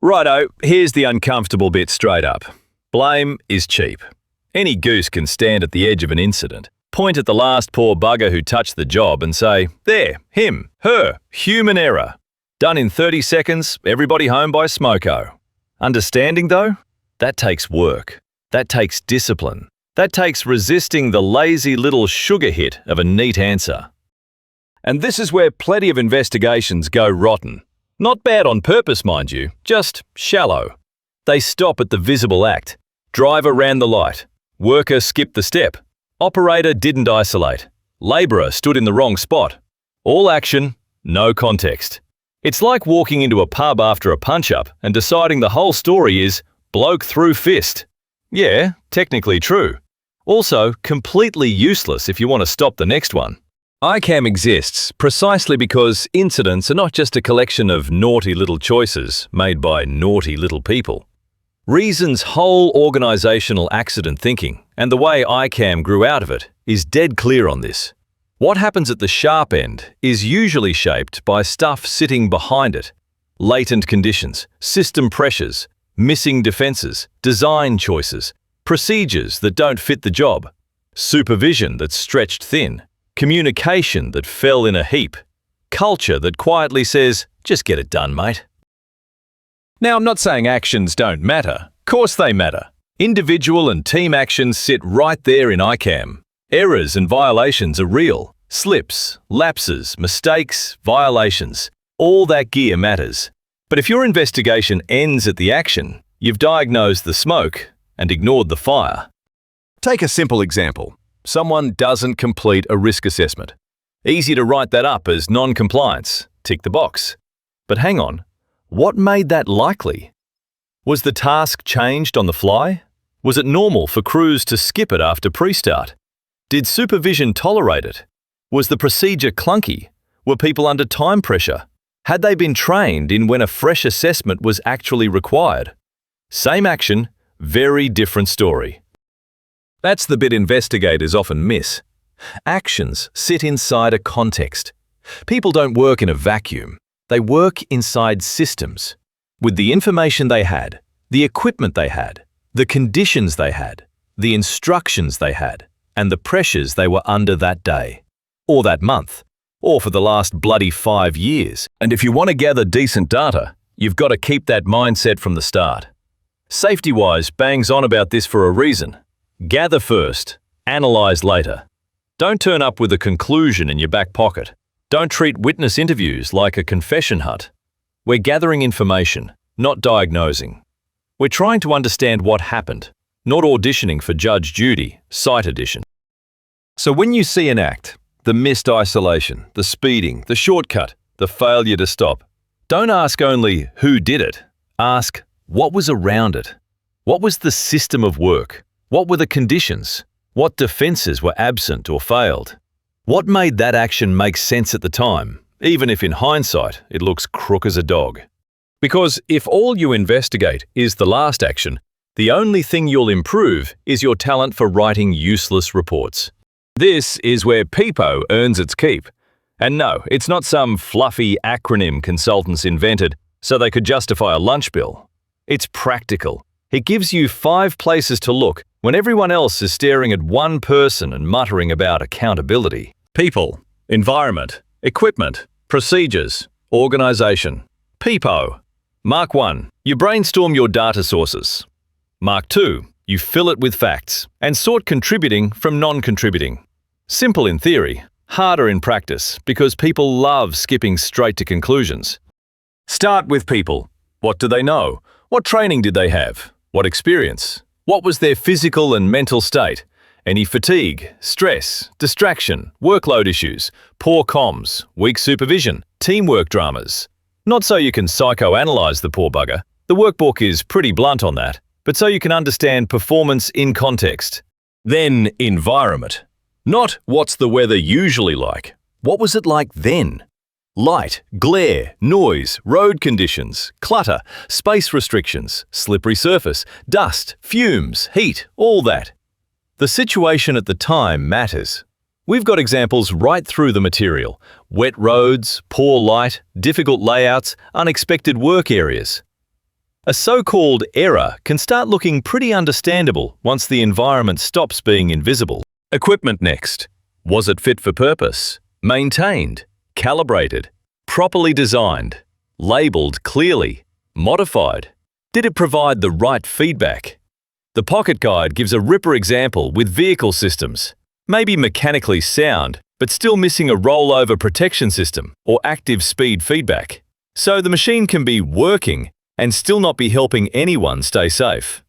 Righto, here's the uncomfortable bit straight up. Blame is cheap. Any goose can stand at the edge of an incident, point at the last poor bugger who touched the job and say, there, him, her, human error. Done in 30 seconds, everybody home by smoko. Understanding though? That takes work. That takes discipline. That takes resisting the lazy little sugar hit of a neat answer. And this is where plenty of investigations go rotten. Not bad on purpose, mind you, just shallow. They stop at the visible act. Driver ran the light. Worker skipped the step. Operator didn't isolate. Labourer stood in the wrong spot. All action, no context. It's like walking into a pub after a punch-up and deciding the whole story is bloke through fist. Yeah, technically true. Also, completely useless if you want to stop the next one. ICAM exists precisely because incidents are not just a collection of naughty little choices made by naughty little people. Reason's whole organisational accident thinking, and the way ICAM grew out of it, is dead clear on this. What happens at the sharp end is usually shaped by stuff sitting behind it. Latent conditions, system pressures, missing defences, design choices, procedures that don't fit the job, supervision that's stretched thin, communication that fell in a heap, culture that quietly says, just get it done, mate. Now, I'm not saying actions don't matter. Of course they matter. Individual and team actions sit right there in ICAM. Errors and violations are real. Slips, lapses, mistakes, violations. All that gear matters. But if your investigation ends at the action, you've diagnosed the smoke and ignored the fire. Take a simple example. Someone doesn't complete a risk assessment. Easy to write that up as non-compliance. Tick the box. But hang on. What made that likely? Was the task changed on the fly? Was it normal for crews to skip it after pre-start? Did supervision tolerate it? Was the procedure clunky? Were people under time pressure? Had they been trained in when a fresh assessment was actually required? Same action, very different story. That's the bit investigators often miss. Actions sit inside a context. People don't work in a vacuum. They work inside systems. With the information they had, the equipment they had, the conditions they had, the instructions they had, and the pressures they were under that day, or that month, or for the last bloody 5 years. And if you want to gather decent data, you've got to keep that mindset from the start. Safety-wise bangs on about this for a reason. Gather first, analyze later. Don't turn up with a conclusion in your back pocket. Don't treat witness interviews like a confession hut. We're gathering information, not diagnosing. We're trying to understand what happened, not auditioning for Judge Judy, Sight Edition. So when you see an act, the missed isolation, the speeding, the shortcut, the failure to stop, don't ask only who did it. Ask what was around it. What was the system of work? What were the conditions? What defences were absent or failed? What made that action make sense at the time, even if in hindsight it looks crook as a dog? Because if all you investigate is the last action, the only thing you'll improve is your talent for writing useless reports. This is where PEPO earns its keep. And no, it's not some fluffy acronym consultants invented so they could justify a lunch bill. It's practical. It gives you 5 places to look when everyone else is staring at one person and muttering about accountability. People, environment, equipment, procedures, organisation. PEPO. Mark 1. You brainstorm your data sources. Mark 2. You fill it with facts and sort contributing from non-contributing. Simple in theory, harder in practice because people love skipping straight to conclusions. Start with people. What do they know? What training did they have? What experience? What was their physical and mental state? Any fatigue, stress, distraction, workload issues, poor comms, weak supervision, teamwork dramas? Not so you can psychoanalyze the poor bugger. The workbook is pretty blunt on that, but so you can understand performance in context. Then environment. Not what's the weather usually like. What was it like then? Light, glare, noise, road conditions, clutter, space restrictions, slippery surface, dust, fumes, heat, all that. The situation at the time matters. We've got examples right through the material. Wet roads, poor light, difficult layouts, unexpected work areas. A so-called error can start looking pretty understandable once the environment stops being invisible. Equipment next. Was it fit for purpose? Maintained? Calibrated? Properly designed? Labeled clearly? Modified? Did it provide the right feedback? The Pocket Guide gives a ripper example with vehicle systems. Maybe mechanically sound, but still missing a rollover protection system or active speed feedback. So the machine can be working and still not be helping anyone stay safe.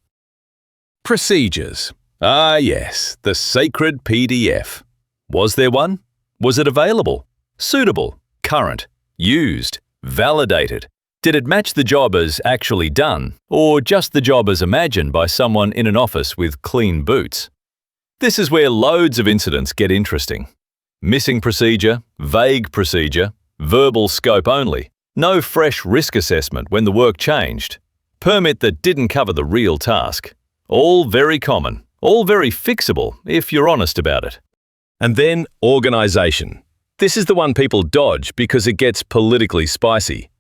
Procedures. Ah yes, the sacred PDF. Was there one? Was it available? Suitable? Current? Used? Validated? Did it match the job as actually done, or just the job as imagined by someone in an office with clean boots? This is where loads of incidents get interesting. Missing procedure, vague procedure, verbal scope only, no fresh risk assessment when the work changed, permit that didn't cover the real task. All very common, all very fixable if you're honest about it. And then organisation. This is the one people dodge because it gets politically spicy.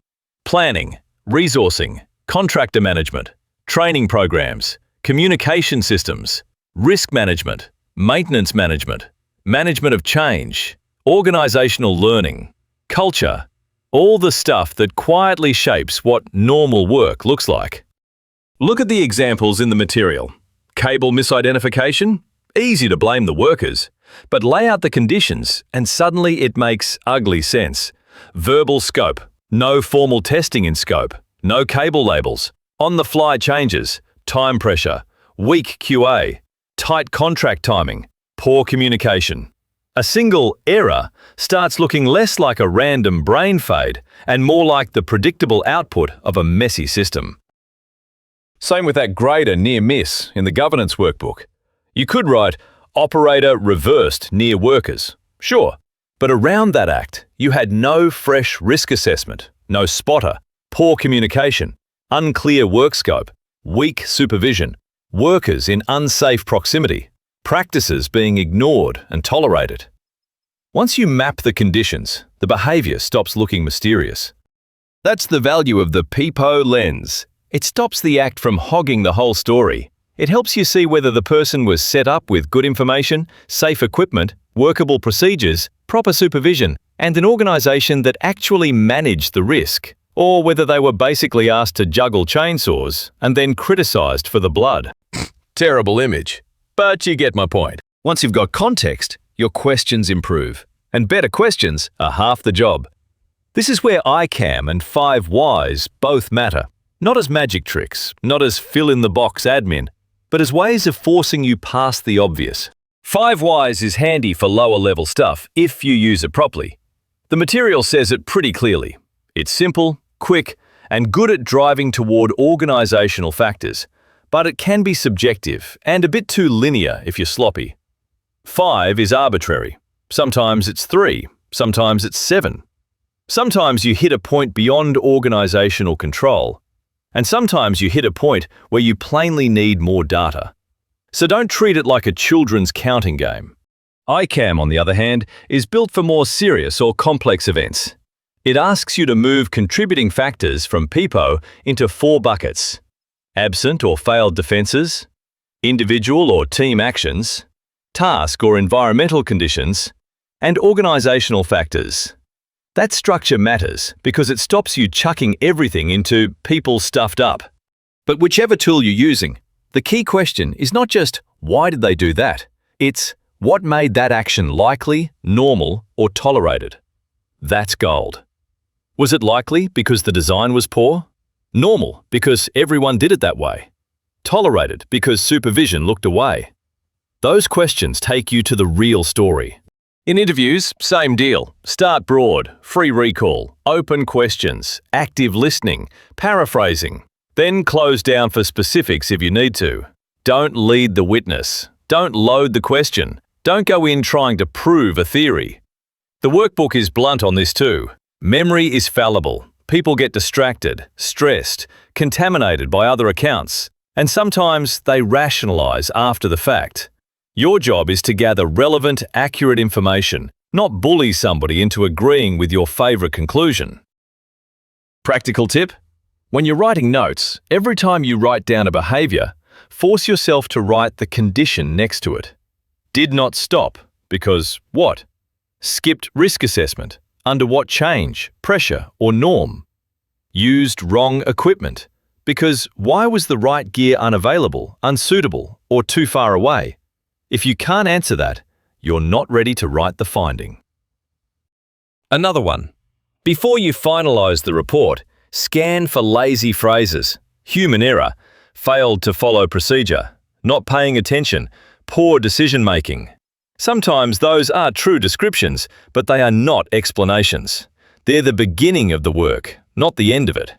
Planning, resourcing, contractor management, training programs, communication systems, risk management, maintenance management, management of change, organisational learning, culture, all the stuff that quietly shapes what normal work looks like. Look at the examples in the material. Cable misidentification? Easy to blame the workers, but lay out the conditions and suddenly it makes ugly sense. Verbal scope, no formal testing in scope, no cable labels, on-the-fly changes, time pressure, weak QA, tight contract timing, poor communication. A single error starts looking less like a random brain fade and more like the predictable output of a messy system. Same with that grader near miss in the governance workbook. You could write, operator reversed near workers. Sure, but around that act, you had no fresh risk assessment, no spotter, poor communication, unclear work scope, weak supervision, workers in unsafe proximity, practices being ignored and tolerated. Once you map the conditions, the behaviour stops looking mysterious. That's the value of the peephole lens. It stops the act from hogging the whole story. It helps you see whether the person was set up with good information, safe equipment, workable procedures, proper supervision, and an organisation that actually managed the risk, or whether they were basically asked to juggle chainsaws and then criticised for the blood. Terrible image. But you get my point. Once you've got context, your questions improve. And better questions are half the job. This is where ICAM and 5 Whys both matter. Not as magic tricks, not as fill-in-the-box admin, but as ways of forcing you past the obvious. 5 Whys is handy for lower-level stuff if you use it properly. The material says it pretty clearly. It's simple, quick, and good at driving toward organisational factors. But it can be subjective and a bit too linear if you're sloppy. 5 is arbitrary. Sometimes it's 3, sometimes it's 7. Sometimes you hit a point beyond organisational control, and sometimes you hit a point where you plainly need more data. So don't treat it like a children's counting game. ICAM, on the other hand, is built for more serious or complex events. It asks you to move contributing factors from PEPO into 4 buckets. Absent or failed defences, individual or team actions, task or environmental conditions, and organisational factors. That structure matters because it stops you chucking everything into people stuffed up. But whichever tool you're using, the key question is not just why did they do that, it's what made that action likely, normal, or tolerated. That's gold. Was it likely because the design was poor? Normal, because everyone did it that way. Tolerated, because supervision looked away. Those questions take you to the real story. In interviews, same deal. Start broad, free recall, open questions, active listening, paraphrasing. Then close down for specifics if you need to. Don't lead the witness. Don't load the question. Don't go in trying to prove a theory. The workbook is blunt on this too. Memory is fallible. People get distracted, stressed, contaminated by other accounts, and sometimes they rationalize after the fact. Your job is to gather relevant, accurate information, not bully somebody into agreeing with your favorite conclusion. Practical tip? When you're writing notes, every time you write down a behavior, force yourself to write the condition next to it. Did not stop, because what? Skipped risk assessment, under what change, pressure, or norm? Used wrong equipment, because why was the right gear unavailable, unsuitable, or too far away? If you can't answer that, you're not ready to write the finding. Another one. Before you finalize the report, scan for lazy phrases, human error, failed to follow procedure, not paying attention, poor decision-making. Sometimes those are true descriptions, but they are not explanations. They're the beginning of the work, not the end of it.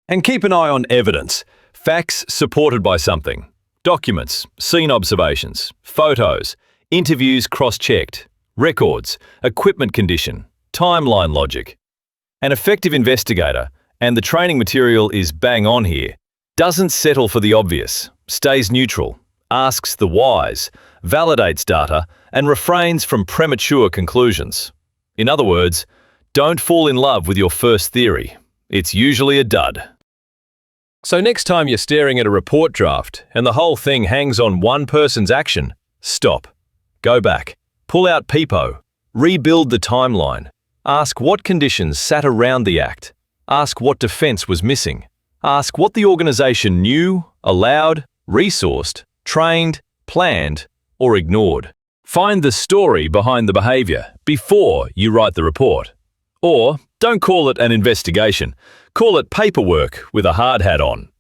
And keep an eye on evidence, facts supported by something. Documents, scene observations, photos, interviews cross-checked, records, equipment condition, timeline logic. An effective investigator, and the training material is bang on here, doesn't settle for the obvious, stays neutral, asks the whys, validates data, and refrains from premature conclusions. In other words, don't fall in love with your first theory. It's usually a dud. So next time you're staring at a report draft and the whole thing hangs on one person's action, stop. Go back. Pull out PIPO. Rebuild the timeline. Ask what conditions sat around the act. Ask what defense was missing. Ask what the organization knew, allowed, resourced, trained, planned, or ignored. Find the story behind the behavior before you write the report. Or don't call it an investigation. Call it paperwork with a hard hat on.